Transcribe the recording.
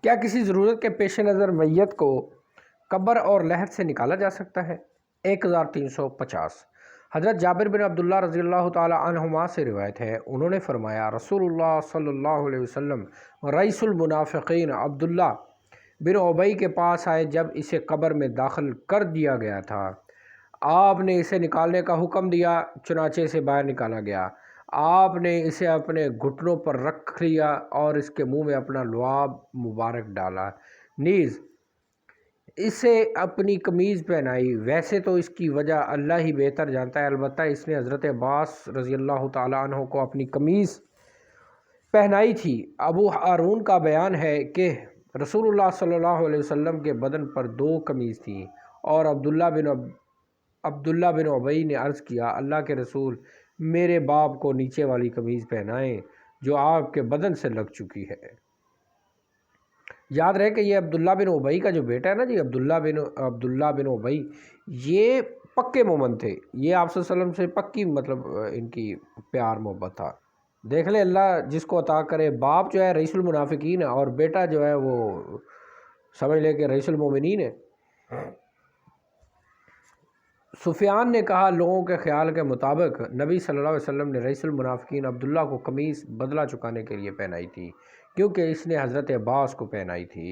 کیا کسی ضرورت کے پیش نظر میت کو قبر اور لحد سے نکالا جا سکتا ہے؟ 1350 حضرت جابر بن عبداللہ رضی اللہ تعالی عنہما سے روایت ہے، انہوں نے فرمایا رسول اللہ صلی اللہ علیہ وسلم رئیس المنافقین عبداللہ بن ابی کے پاس آئے جب اسے قبر میں داخل کر دیا گیا تھا۔ آپ نے اسے نکالنے کا حکم دیا، چنانچہ اسے باہر نکالا گیا۔ آپ نے اسے اپنے گھٹنوں پر رکھ لیا اور اس کے منہ میں اپنا لعاب مبارک ڈالا، نیز اسے اپنی قمیض پہنائی۔ ویسے تو اس کی وجہ اللہ ہی بہتر جانتا ہے، البتہ اس نے حضرت عباس رضی اللہ تعالیٰ عنہ کو اپنی قمیض پہنائی تھی۔ ابو ہارون کا بیان ہے کہ رسول اللہ صلی اللہ علیہ وسلم کے بدن پر 2 قمیض تھیں، اور عبداللہ بن ابی نے عرض کیا، اللہ کے رسول میرے باپ کو نیچے والی قمیض پہنائیں جو آپ کے بدن سے لگ چکی ہے۔ یاد رہے کہ یہ عبداللہ بن ابی کا جو بیٹا ہے نا جی، عبداللہ بن ابی، یہ پکے مومن تھے، یہ آپ صلی اللہ علیہ وسلم سے پکی مطلب ان کی پیار محبت تھا۔ دیکھ لیں اللہ جس کو عطا کرے، باپ جو ہے رئیس المنافقین ہے اور بیٹا جو ہے وہ سمجھ لے کہ رئیس المومنین ہے۔ سفیان نے کہا، لوگوں کے خیال کے مطابق نبی صلی اللہ علیہ وسلم نے رئیس المنافقین عبداللہ کو قمیض بدلہ چکانے کے لیے پہنائی تھی، کیونکہ اس نے حضرت عباس کو پہنائی تھی۔